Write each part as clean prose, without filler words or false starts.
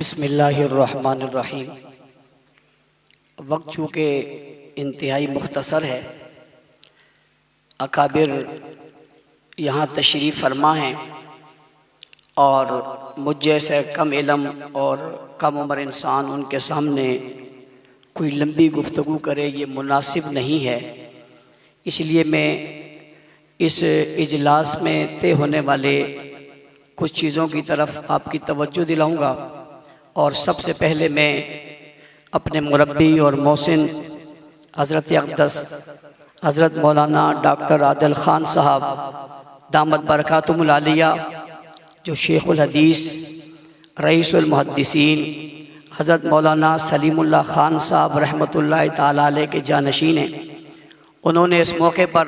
बिस्मिल्लाहिर्रहमानिर्रहीम। वक्त चूँकि इंतहाई मुख्तसर है, अकाबिर यहाँ तशरीफ़ फरमा हैं और मुझ जैसे कम इल्म और कम उम्र इंसान उनके सामने कोई लंबी गुफ्तगू करे ये मुनासिब नहीं है। इसलिए मैं इस इजलास में तय होने वाले कुछ चीज़ों की तरफ आपकी तवज्जो दिलाऊंगा। और सबसे पहले मैं अपने मुरब्बी और मोहसिन हज़रत अक़दस हज़रत मौलाना डॉक्टर आदिल ख़ान साहब दामत बरकातुहुल आलिया, जो शेखुल हदीस रईसुल मुहद्दिसीन हज़रत मौलाना सलीमुल्लाह ख़ान साहब रहमतुल्लाह ताला अलैह के जानशीन हैं, उन्होंने इस मौके पर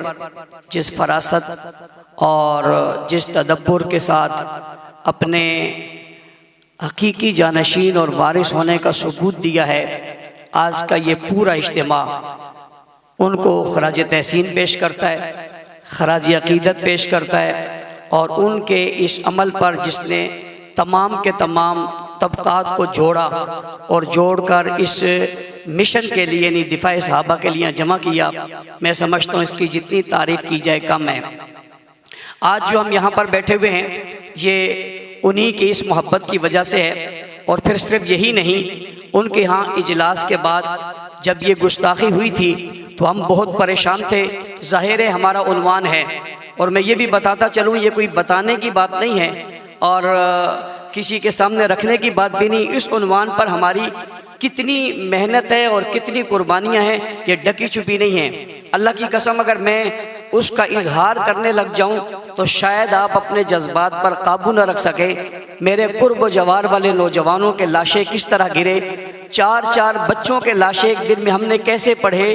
जिस फरासत और जिस तदब्बुर के साथ अपने हकीकी जानशीन और वारिस होने का सबूत दिया है, आज का ये पूरा इज्तिमा उनको खराज तहसीन पेश करता है, खराज अकीदत पेश करता है। और उनके इस अमल पर जिसने तमाम के तमाम तबकात को जोड़ा और जोड़कर इस मिशन के लिए यानी दिफाए सहाबा के लिए जमा किया, मैं समझता हूँ इसकी जितनी तारीफ़ की जाए कम है। आज जो हम यहाँ पर बैठे हुए हैं ये उन्हीं की इस मोहब्बत की वजह से है। और फिर सिर्फ यही नहीं, उनके यहाँ इजलास के बाद जब ये गुस्ताखी हुई थी तो हम बहुत परेशान थे। ज़ाहिर है हमारा उन्वान है, और मैं ये भी बताता चलूँ ये कोई बताने की बात नहीं है और किसी के सामने रखने की बात भी नहीं। इस उन्वान पर हमारी कितनी मेहनत है और कितनी कुर्बानियाँ हैं ये ढकी छुपी नहीं है। अल्लाह की कसम अगर मैं उसका इजहार करने लग जाऊं तो शायद आप अपने जज्बात पर काबू न रख सके। मेरे कुर्ब जवार वाले नौजवानों के लाशें किस तरह गिरे, 4-4 बच्चों के लाशें एक दिन में हमने कैसे पढ़े,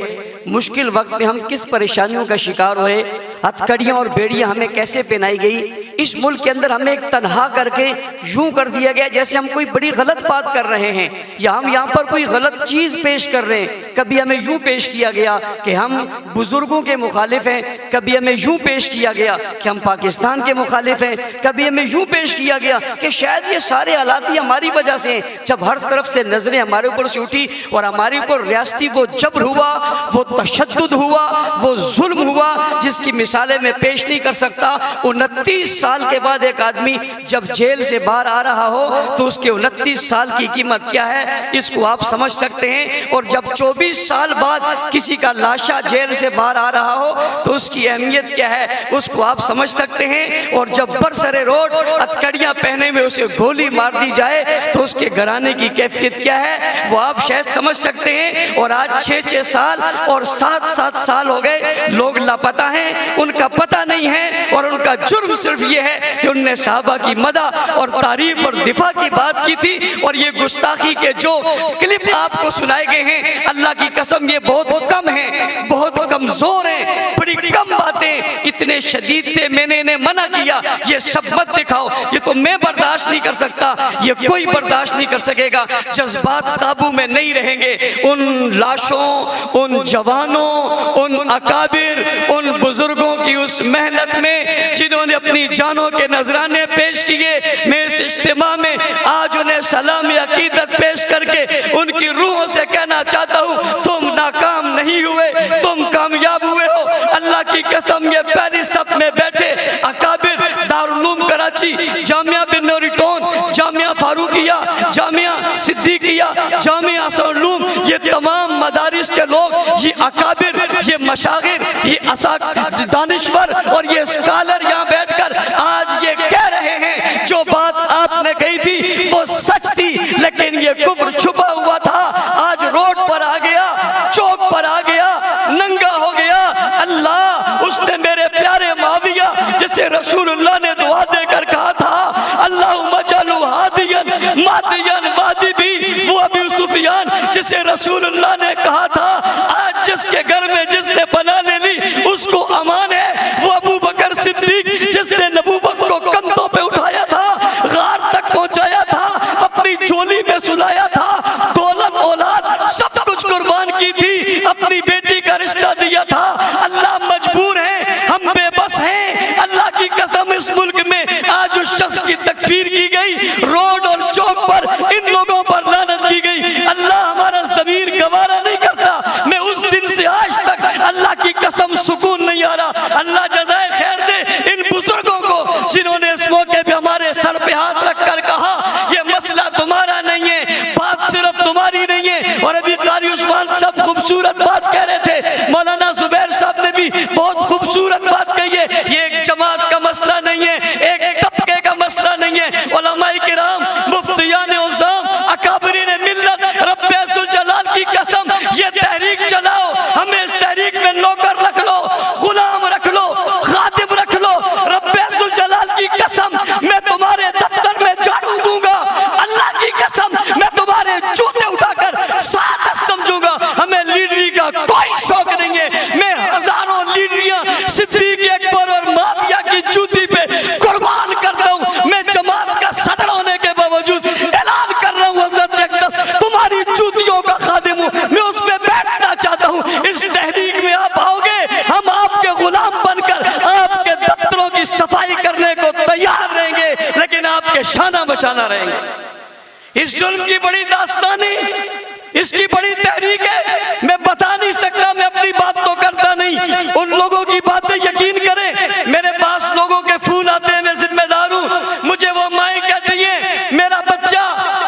मुश्किल वक्त में हम किस परेशानियों का शिकार हुए, हथकड़ियाँ और बेड़ियाँ हमें कैसे पहनाई गई। इस मुल्क के अंदर हमें एक तन्हा करके यूं कर दिया गया जैसे हम कोई बड़ी गलत बात कर रहे हैं या हम यहाँ पर कोई गलत चीज़ पेश कर रहे हैं। कभी हमें यूं पेश किया गया कि हम बुजुर्गों के मुखालिफ हैं, कभी हमें यूं पेश किया गया कि हम पाकिस्तान के मुखालिफ हैं, कभी हमें यूं पेश किया गया कि शायद ये सारे हालात ही हमारी वजह से हैं। जब हर तरफ से नजरें हमारे ऊपर से उठी और हमारे ऊपर रियासती वो जबर हुआ, वो तशद्दुद हुआ, वो जुल्म हुआ जिसकी मिसालें मैं पेश नहीं कर सकता। 29 साल के बाद एक आदमी जब जेल से बाहर आ रहा हो तो उसके 29 साल की कीमत क्या है इसको आप समझ सकते हैं। और जब 24 साल बाद किसी का लाशा जेल से बाहर आ रहा हो तो उसकी अहमियत क्या है उसको आप समझ सकते हैं। और जब बरसरे रोड हथकड़ियाँ पहने में उसे गोली मार दी जाए तो उसके घराने की कैफियत क्या है वो आप शायद समझ सकते हैं। और आज 6-6 साल और 7-7 साल हो गए, लोग लापता हैं, उनका पता नहीं है। और उनका जुर्म सिर्फ ये है कि उनने सहाबा की मदह और तारीफ और दिफा की बात की थी। और ये गुस्ताखी के जो क्लिप आपको सुनाए गए हैं, अल्लाह की कसम ये बहुत कम है, बहुत कमजोर है, बड़ी कम बातें इतने शदीद थे। मैंने इन्हें मना किया ये सब मत दिखाओ, ये तो मैं बर्दाश्त नहीं कर सकता, ये कोई बर्दाश्त नहीं कर सकेगा। जज्बात काबू में नहीं रहेंगे। उन लाशों, उन जवानों, उन अकाबिर, उन बुजुर्गों की उस मेहनत में जिन्होंने अपनी जानों के नजराने पेश किए, मैं इस इज्तिमा में आज उन्हें सलाम अकीदत पेश करके उनकी रूहों से कहना चाहता हूँ तुम नाकाम नहीं हुए, तुम कामयाब हुए हो। अल्लाह की कसम ये पहली सफ में बैठे अकाबिर दारुल उलूम कराची, जामिया बिन नूरिटोन, जामिया फारूकिया, जामिया सिद्दीकिया, जामिया असद उलूम, ये तमाम मदारिस के लोग, ये अकाबिर, ये मशागिर, ये दानिश्वर और ये स्कॉलर यहाँ बैठकर आज ये कह रहे हैं जो बात आपने कही थी वो सच थी, लेकिन ये कुफ्र छुपा हुआ था। आज रोड पर आ गया, चौक पर आ गया, नंगा हो गया। अल्लाह उसने मेरे प्यारे माविया जिसे रसूलुल्लाह ने दुआ देकर कहा था अल्लाहुम्मा जअलहु हादियन मादियन वादी भी, वो अबू सुफियान जिसे रसूलुल्लाह ने कहा था आज जिसके घर में जिसने बना ले ली उसको अमान है, वो अबू बकर सिद्दीक जिसने नबूवत को कंधों पे उठाया था, गार तक पहुंचाया था, अपनी झोली में सुलाया था, दौलत औलाद सब कुछ कुर्बान की थी, अपनी बेटी का रिश्ता दिया था। अल्लाह मजबूर है, हम बेबस हैं। अल्लाह की कसम इस मुल्क में आज उस शख्स की तकफीर की गई, रोड और चौक पर इन लोगों खूबसूरत बात कह रहे थे। मौलाना जुबैर साहब ने भी बहुत खूबसूरत बात कही है। ये एक जमात का मसला नहीं है, एक तबके का मसला नहीं है। उलमाए किराम, मुफ्तियान उज़्ज़ाम, अकाबरीन मिल्लत, रब्बे ज़ुल जलाल की कसम, ये तहरीक चलाओ, हमें इस तहरीक में नौकर रख लो, गुलाम रख लो, खादिम रख लो। रब्बे ज़ुल जलाल की कसम, मैं तुम्हारे दफ्तर में झाड़ू दूंगा। अल्लाह की कसम, मैं तुम्हारे जूते उठाकर सादत समझूंगा। हमें लीडरी का कोई शौक नहीं है। मैं हजारों लीडरियां सिद्दीक अकबर और माफिया की जूती पे कुर्बान करता हूं। मैं जमात का सदर होने के बावजूद ऐलान कर रहा हूं, हज़रत अक़दस तुम्हारी जूतियों का खादिम हूं, मैं उसमें बैठना चाहता हूं। इस तहरीक में आप आओगे, हम आपके गुलाम बनकर आपके दफ्तरों की सफाई करने को तैयार रहेंगे, लेकिन आपके शाना बचाना रहेंगे। इस जुल्म की बड़ी दास्तानी, इसकी बड़ी तहरीक है। मैं बता नहीं सकता, मैं अपनी बात तो करता नहीं, उन लोगों की बातें यकीन करें। मेरे पास लोगों के फोन आते हैं, मैं जिम्मेदार हूं। मुझे वो माएँ कहती हैं मेरा बच्चा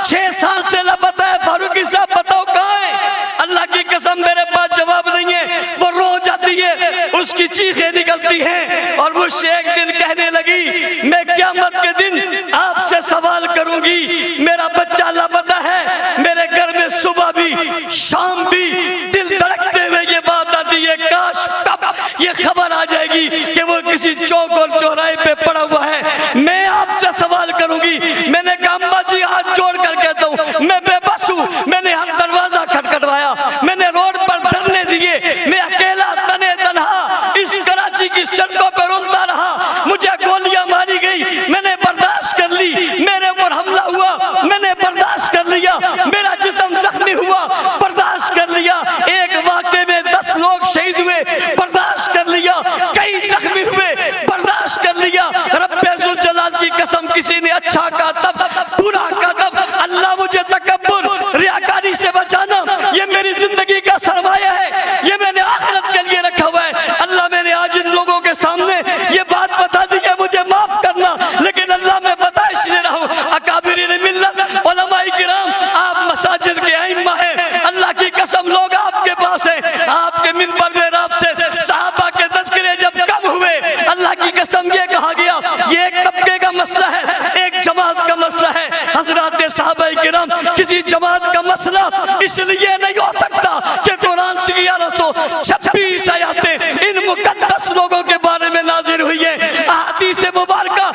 6 साल से लापता है, फारूकी साहब बताओ कहाँ है। अल्लाह की कसम मेरे पास जवाब नहीं है। वो रो जाती है, उसकी चीखें निकलती हैं और मुझसे एक दिन कहने लगी मैं क़यामत के दिन आपसे सवाल करूंगी, मेरा बच्चा लापता है। मेरे घर में सुबह भी शाम भी दिल धड़कते हुए ये बात आती है, काश कब ये खबर आ जाएगी कि वो किसी चौक और चौराहे पे पड़ा हुआ है। मैं आपसे सवाल करूंगी। मैंने कहा अम्मा जी हाथ जोड़ कर कहता हूँ मैं बेबस हूँ। मैंने हर दरवाजा खटखटवाया, मैंने रोड पर धरने दिए, मैं अकेला तने तनहा इस कराची की सड़कों पर रोता रहा। मुझे गोलियां मारी गई, मैंने बर्दाश्त कर ली। मेरे ऊपर हमला हुआ, मैंने बर्दाश्त कर लिया। मेरा जिस्म जख्मी हुआ, बर्दाश्त कर लिया। एक वाक़े में 10 लोग शहीद हुए, बर्दाश्त कर लिया। कई जख्मी हुए, बर्दाश्त कर लिया। रब्बे ज़ुल जलाल की कसम, किसी ने अच्छा कहा तब, बुरा कहा तब। अल्लाह मुझे तकब्बुर, रियाकारी से बचाना, ये मेरी जिंदगी का सरमाया है, ये मैंने आखिरत के लिए रखा हुआ है। अल्लाह मैंने आज इन लोगों के सामने ये बात बता दी है, मुझे माफ करना, लेकिन अल्लाह मैं बता इसलिए रहा हूँ। अकाबिरीन मिल्लत, उलमाए किराम, आप मसाजिद के आइम्मा हैं। अल्लाह की कसम लोग आपके पास हैं, आपके मिंबर में आपसे सहाबा के तज़किरे जब कम हुए, अल्लाह की कसम ये कहा गया ये एक तबके का मसला है, एक जमात का मसला है। हज़रात सहाबाए किराम, किसी जमात का मसला इसलिए नहीं हो सकता कि कुरान की 1126 आयतें इन मुक़द्दस लोगों के बारे में नाज़िल हुई है। अहादीस मुबारका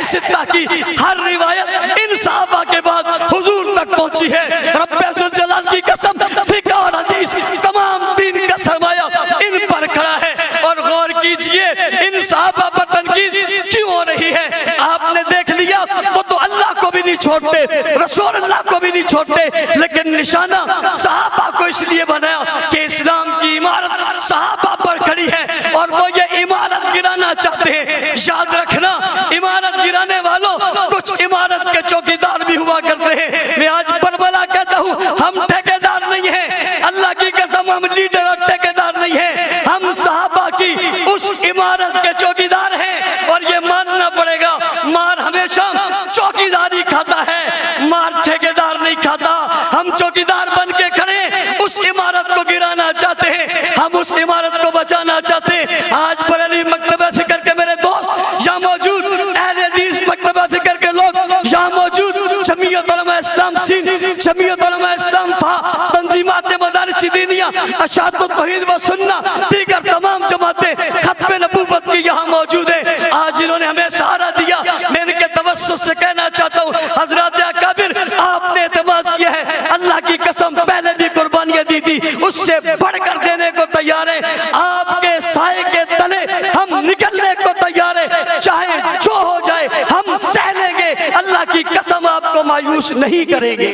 सित्ता की हर रिवायत इन सहाबा के बाद हुजूर तक पहुंची है। रब्बे ज़ुल जलाल की कसम, फ़िक़्ह और हदीस तमाम दीन का सरमाया इन पर खड़ा है। और गौर कीजिए इन सहाबा पर तनकीद क्यों हो रही है। आपने देख लिया वो तो अल्लाह को भी नहीं छोड़ते, रसूल अल्लाह को भी नहीं छोड़ते, लेकिन निशाना सहाबा को इसलिए बनाया कि इस्लाम की इमारत सहाबा पर खड़ी है और वो ये इमारत गिराना चाहते हैं। याद रखना, इमारत गिराने वालों कुछ इमारत के चौकीदार भी हुआ करते हैं। मैं आज बरबला कहता हूँ हम ठेकेदार नहीं हैं, अल्लाह की कसम हम लीडर और ठेकेदार नहीं हैं, हम सहाबा की उस इमारत के चौकीदार हैं। और ये मानना पड़ेगा, मार हमेशा चौकीदारी खाता है, मार ठेकेदार नहीं खाता। हम चौकीदार बन के खड़े उस इमारत को गिराना चाहते हैं, हम उस इमारत को बचाना चाहते हैं। आज बरेली मकतबा फिक्र के मेरे दोस्त यहाँ मौजूद, अहले हदीस मकतबा फिक्र के लोग यहाँ मौजूद, जमीयत उलमा इस्लाम सिंध, जमीयत उलमा इस्लाम फा, तंजीमात मदारिस दीनिया, अशातुत तौहीद व सुन्ना, दीगर तमाम जमातें खत्म नबूवत की यहाँ मौजूद है। आज इन्होंने हमें सहारा दिया। मैं इनके तवस्सुस से कहना चाहता हूँ हज़रात अकाबिर, आपने एतमाद किया है, अल्लाह की कसम पहले भी कुर्बानियाँ दी थी, उससे बढ़कर देने को तैयार है। आपके साए के तले हम निकलने को तैयार है, चाहे जो हो जाए हम सह लेंगे। अल्लाह की कसम आपको मायूस नहीं करेंगे।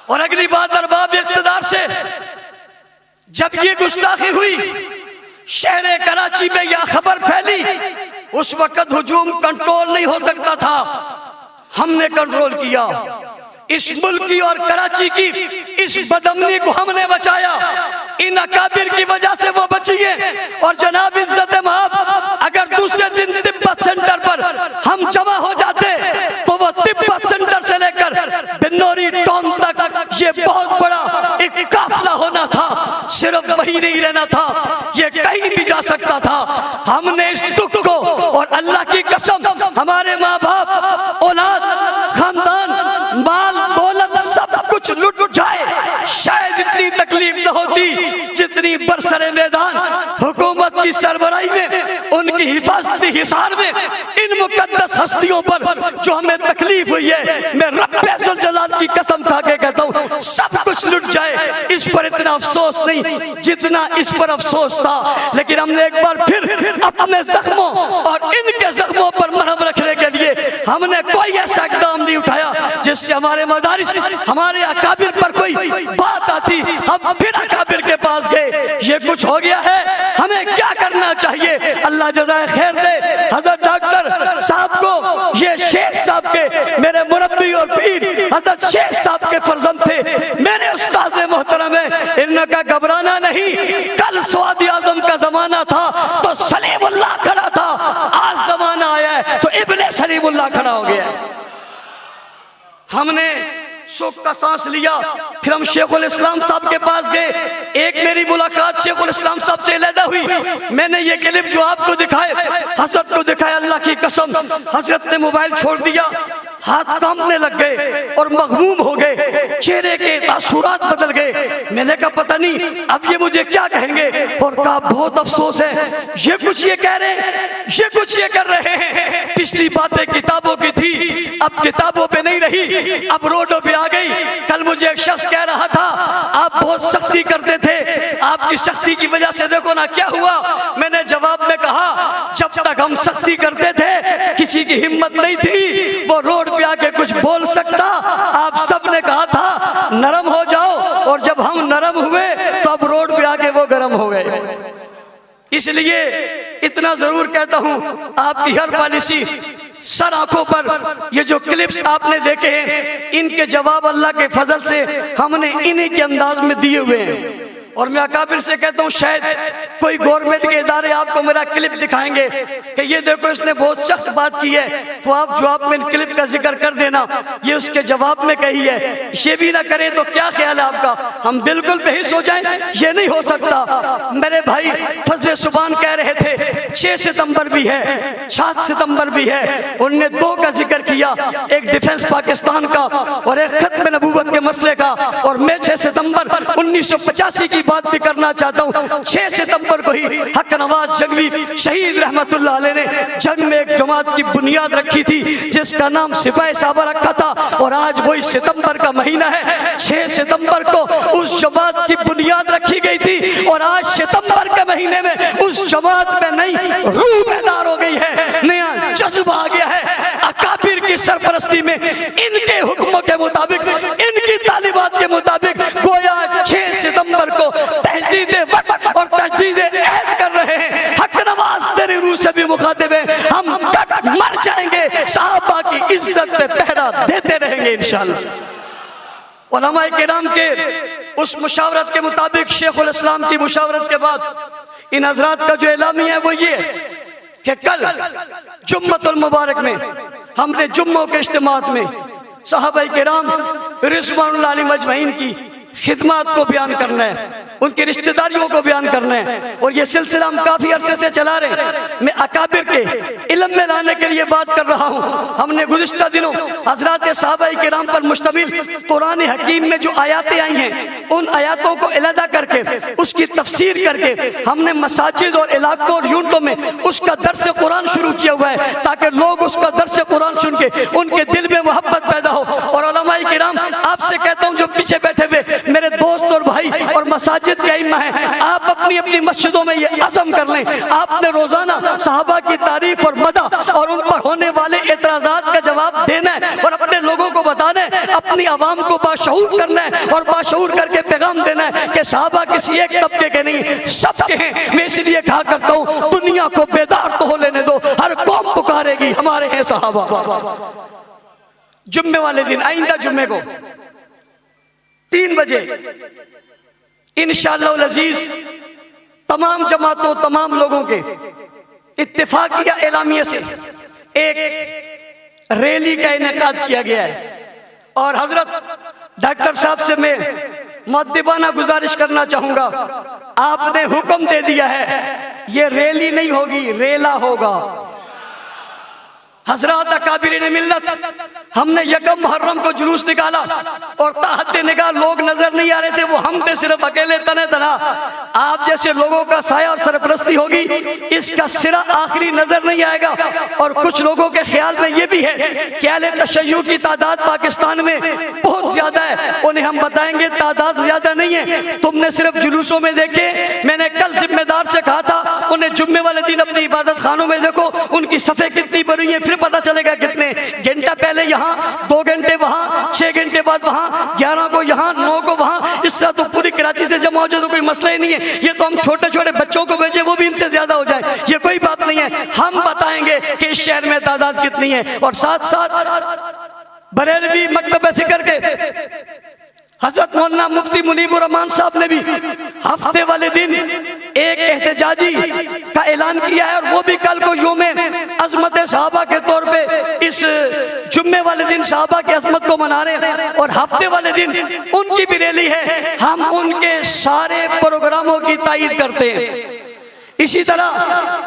और अगली बात, अरबाब इख्तिदार से जब ये गुस्ताखी हुई, शहर कराची में यह खबर फैली, उस वक्त हुजूम कंट्रोल नहीं हो सकता था, हमने कंट्रोल किया। इस मुल्क की और कराची की इस बदअमनी को हमने बचाया। इन अकाबिर की वजह से वो बची है। और जनाब इज्जत महब, अगर दूसरे दिन तिब्बत सेंटर पर हम जमा हो जाते तो वो तिब्बत सेंटर से लेकर बिन्नौरी टाउन तक ये बहुत बड़ा एक काफिला होना था। सिर्फ वही नहीं रहना था, ये कहीं भी जा सकता था। हमने इस दुख को, और अल्लाह की कसम हमारे माँ बाप, औलाद, खानदान, माल दौलत सब कुछ लुट जाए, शायद इतनी तकलीफ न होती जितनी बरसरे मैदान हुकूमत की सरबराही में, उनकी हिफाजती हिसार में इन मुकद्दस हस्तियों पर जो हमें तकलीफ हुई है। मैं रब्बे जुल जलाल की कसम खा के कहता हूँ, सब कुछ लुट जाए, इस पर इतना अफसोस नहीं जितना इस पर अफसोस था। लेकिन हमने एक बार फिर अपने जख्मों और इनके जख्मों पर मरहम रखने के लिए हमने कोई ऐसा इक़दाम नहीं उठाया जिससे हमारे मदारिस, हमारे अकाबिर पर कोई बात आती, हम फिर अकाबिर के पास गए। ये कुछ हो गया है, हमें क्या करना चाहिए? अल्लाह जज़ाए खैर दे हजरत डॉक्टर साहब को, ये शेख साहब के मेरे मुरब्बी और पीर हजरत शेख साहब के फर्जंद थे, मेरे उस्ताद मोहतरम है। इनका घबराना नहीं, कल स्वादी आजम का जमाना था तो सलीमुल्लाह खड़ा था, आज जमाना आया है तो इब्ने सलीमुल्लाह खड़ा हो गया। हमने सुख का सांस लिया, फिर हम शेखुल इस्लाम साहब के पास गए। एक मेरी मुलाकात शेखुल इस्लाम साहब से अलहदा हुई। मैंने ये क्लिप जो आपको दिखाए, हजरत को दिखाया, अल्लाह की कसम हजरत ने मोबाइल छोड़ दिया, हाथ कांपने लग गए और मगमूम हो गए, चेहरे के तासुरात बदल गए। मैंने कहा पता नहीं अब ये मुझे क्या कहेंगे, और कहा बहुत अफसोस है, ये कुछ ये कह रहे हैं, ये कुछ ये कर रहे हैं। पिछली बातें किताबों की थी, अब किताबों पे नहीं रही, अब रोडों पे आ गई। कल मुझे एक शख्स कह रहा था आप बहुत सख्ती करते थे, आपकी सख्ती की वजह से देखो ना क्या हुआ। मैंने जवाब में कहा जब तक हम सख्ती करते थे किसी की हिम्मत नहीं थी वो रोड पे आके कुछ बोल सकता। आप सब ने कहा था नरम हो जाओ, और जब हम नरम हुए तो अब रोड पे आके वो गर्म हो गए। इसलिए इतना जरूर कहता हूं, आपकी हर पॉलिसी सर आंखों पर ये जो क्लिप्स आपने देखे हैं, इनके जवाब अल्लाह के फजल से हमने इन्हीं के अंदाज में दिए हुए हैं। और मैं अकाबिर से कहता हूँ शायद कोई गवर्नमेंट के इदारे आपको मेरा क्लिप दिखाएंगे कि ये देखो इसने बहुत सख्त बात की है, तो आप जवाब में इन क्लिप का जिक्र कर देना, ये उसके जवाब में कही है। ये भी ना करें तो क्या ख्याल है आपका? हम बिल्कुल बेहिस हो जाएं, ये नहीं हो सकता। मेरे भाई फजल सुबान कह रहे थे 6 सितंबर भी है, 7 सितंबर भी है, उनने 2 का जिक्र किया, एक डिफेंस पाकिस्तान का और एक खत्म नबूवत के मसले का। और मैं 6 सितंबर 1985 की बात भी करना चाहता हूँ। 6 सितंबर को ही हक नवाज जंगवी शहीद रहमतुल्लाह अलैह ने जंग में एक जमात की बुनियाद रखी थी जिसका नाम सिपाही साहबा रखा था, और आज वही सितंबर का महीना है। 6 सितंबर को उस जमात की बुनियाद रखी गई थी, और आज सितंबर के महीने में उस जमात में नई रूह पैदा हो गई है, नया जज्बा आ गया है। अकाबिर की सरपरस्ती में इनके हुक्मों के मुताबिक, इनकी तालीमात के मुताबिक गोया 6 सितंबर को तहदीद वक्त और तहदीद ऐद कर रहे हैं। हक नवाज तेरी रूह से भी मुखातिब है, हम तक मर जाएंगे, सहाबा की इज्जत पे पहरा देते रहेंगे इंशाअल्लाह। उलमाए किराम के उस मुशावरत के मुताबिक, शेखुल इस्लाम की मुशावरत के बाद इन हजरात का जो एलामी है वो ये कि कल जुम्मतुल मुबारक में हमने जुम्मों के इज्तिमात में सहाबाए किराम रिज़वानुल्लाह अलैहिम अजमईन की खिदमत को बयान करना है, उनकी रिश्तेदारियों को बयान करना है। और ये सिलसिला हम काफी अरसे से चला रहे हैं। मैं अकाबिर के इल्म में लाने के लिए बात कर रहा हूँ। हमने गुज़िश्ता दिनों हज़रात सहाबाए किराम पर मुश्तमिल कुरान हकीम में जो आयातें आई हैं, उन आयातों को अलहदा करके उसकी तफसीर करके हमने मसाजिद और इलाकों और यूनिटों में उसका दर्स कुरान शुरू किया हुआ है, ताकि लोग उसका दर्स कुरान सुन के उनके दिल में मोहब्बत पैदा हो। और उलमाए किराम, आपसे कहता हूँ जो पीछे बैठे हुए मेरे दोस्त और भाई और मसाजिद के इमाम हैं, आप अपनी अपनी मस्जिदों में ये अज़म कर लें, आपने रोजाना सहाबा की तारीफ और मदह और उन पर होने वाले एतराज़ात का जवाब देना है, और अपने लोगों को बताना है, अपनी आवाम को बाशऊर करना है, और बाशऊर करके पैगाम देना है कि सहाबा किसी एक तबके के नहीं, सबके हैं। मैं इसलिए कहा करता हूँ दुनिया को बेदार तो हो लेने दो, हर कौम पुकारेगी हमारे हैं सहाबा। जुम्मे वाले दिन, आइंदा जुम्मे को 3 बजे इंशाअल्लाह अज़ीज तमाम जमातों, तमाम लोगों के इत्तेफाकिया एलामिया से एक रैली का इनेकाद किया गया है। और हजरत डॉक्टर साहब से मैं मुअद्दिबाना गुजारिश करना चाहूंगा, आपने हुक्म दे दिया है ये रैली नहीं होगी, रेला होगा। हजरत अकाबिरीन मिल्लत, हमने यकम मुहर्रम को जुलूस निकाला और ताहत निगाह लोग नजर नहीं आ रहे थे, वो हम थे सिर्फ अकेले तने तना। आप जैसे लोगों का साया और सरपरस्ती होगी, इसका सिरा आखिरी नजर नहीं आएगा। और कुछ लोगों के ख्याल में ये भी है कि अहले तशय्युअ की तादाद पाकिस्तान में बहुत ज्यादा है। उन्हें हम बताएंगे तादाद ज्यादा नहीं है, तुमने सिर्फ जुलूसों में देखे। मैंने कल जिम्मेदार से कहा था उन्हें जुम्मे वाले दिन अपनी इबादत खानों में देखो, उनकी सफ़े कितनी भरी है, फिर पता चलेगा कितने घंटा पहले यहाँ, 2 घंटे वहाँ, 6 घंटे बाद वहाँ, 11 को यहाँ, 9 को वहाँ। इससे तो पूरी कराची से जमा हो जाए तो कोई मसला ही नहीं है। ये तो हम छोटे छोटे बच्चों को भेजे, वो भी इनसे ज्यादा हो जाए, ये कोई बात नहीं है। हम बताएंगे कि इस शहर में तादाद कितनी है। और साथ साथ बरेलवी मकतब फिक्र के हजरत मौलाना मुफ्ती मुनीबुर रहमान साहब ने भी हफ्ते वाले दिन एक एहतजाजी का ऐलान किया है, और वो भी कल को यौमे अजमत सहाबा के तौर पे इस जुम्मे वाले दिन सहाबा की अजमत को मना रहे हैं, और हफ्ते वाले दिन उनकी भी रैली है। हम उनके सारे प्रोग्रामों की तायीद करते हैं। इसी तरह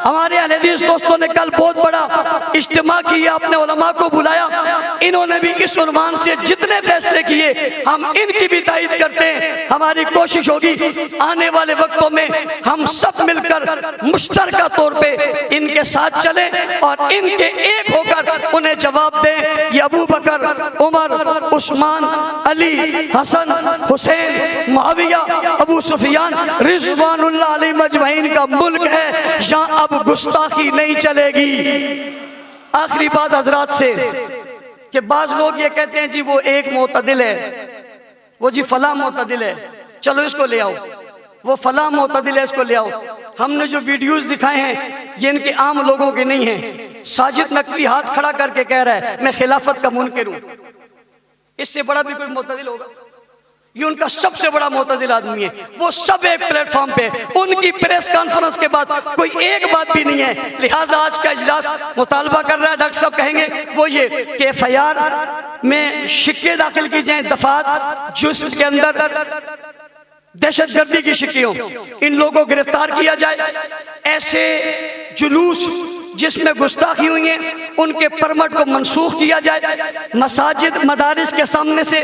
हमारे अहले हदीस दोस्तों ने कल बहुत बड़ा इज्तिमा किया, अपने उलमा को बुलाया, इन्होंने भी इस उन्वान से जितने फैसले किए हम इनकी भी तायीद करते हैं। हमारी कोशिश होगी आने वाले वक्तों में हम सब मिलकर मुश्तरका तौर पे इनके साथ चलें और इनके एक होकर उन्हें जवाब दें। ये अबू बकर, उमर, उस्मान, अली, हसन, हुसैन, मुआविया, अबू सुफियान रिज़वानुल्लाह अलैहिम अजमईन का मुल्क है, जहां अब गुस्ताखी नहीं चलेगी। आखिरी बात हजरात से कि बाज लोग ये कहते हैं जी वो एक मोतदिल है, वो जी फला मोतदिल है, चलो इसको ले आओ, वो फला मोतदिल है इसको ले आओ। हमने जो वीडियोस दिखाए हैं ये इनके आम लोगों के नहीं हैं। साजिद नकवी हाथ खड़ा करके कह रहा है मैं खिलाफत का मुनकिर हूं, इससे बड़ा भी कोई मोतदिल होगा? ये उनका सबसे बड़ा मोतदिल आदमी है। वो सब एक प्लेटफॉर्म पे, उनकी प्रेस कॉन्फ्रेंस के बाद कोई एक बात भी नहीं है। लिहाजा आज का इजलास मुतालबा कर रहा है, डॉक्टर साहब कहेंगे वो ये कि एफआईआर में शिक्के दाखिल की जाए, दफात जिसके अंदर दहशतगर्दी की शिक्कियों, इन लोगों को गिरफ्तार किया जाए। ऐसे जुलूस जिसमें गुस्ताखी हुई है उनके परमिट को मनसूख किया जाए। मसाजिद मदारिस के सामने से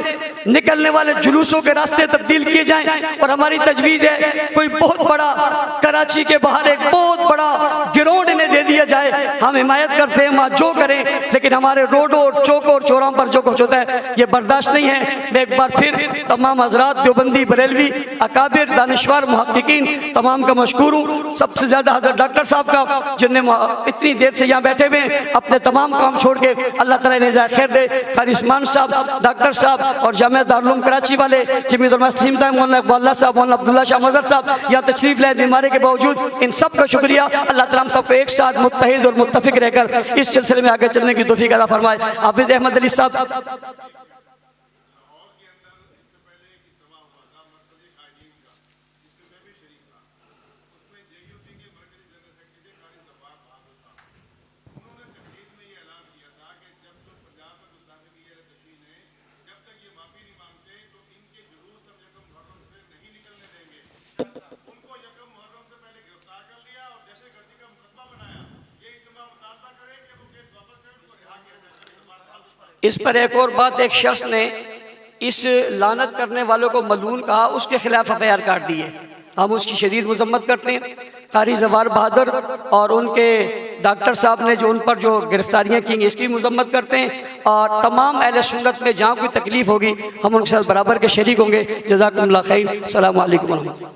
निकलने वाले जुलूसों के रास्ते तब्दील किए जाएं। और हमारी तजवीज़ है कोई बहुत बड़ा कराची के बाहर एक बहुत बड़ा ग्राउंड इन्हें दे दिया जाए। हम हिमायत करते हैं, वहाँ जो करें, लेकिन हमारे रोडों और चौकों और चौराहों पर जो कुछ होता है ये बर्दाश्त नहीं है। मैं एक बार फिर तमाम हजरात, देवबंदी, बरेलवी, अकाबिर, दानिश्वर, मुहक्किकीन तमाम का मशकूर हूँ। सबसे ज़्यादा हजरत डॉक्टर साहब का, जिन्हें इतनी देर से यहाँ बैठे हुए अपने तमाम काम छोड़ के, अल्लाह ताला इन्हें ज़ाय खैर दे। कारी उस्मान साहब, डॉक्टर साहब और जामिया दारुल उलूम कराची वाले जमीयत उलमा मुस्लिमीन साहब, मौलाना इकबाल साहब, मौलाना अब्दुल्ला शाह मज़हर साहब यहाँ तशरीफ लाए बीमारी के बावजूद, इन सब का शुक्रिया। अल्लाह ताला हम सबको एक साथ मुत्तहिद और मुत्तफिक रहकर इस सिलसिले में आगे चलने की तौफीक अता फरमाए। हाफिज अहमद अली साहब। इस पर एक और बात, एक शख्स ने इस लानत करने वालों को मलून कहा, उसके खिलाफ एफआईआर काट दी है। हम उसकी शदीद मजम्मत करते हैं। कारी जवार बहादुर और उनके डॉक्टर साहब ने जो उन पर जो गिरफ्तारियां की इसकी मजम्मत करते हैं। और तमाम अहले सुन्नत में जहाँ कोई तकलीफ होगी हम उनके साथ बराबर के शरीक होंगे। जज़ाकुमुल्लाह खैर। अस्सलामु अलैकुम।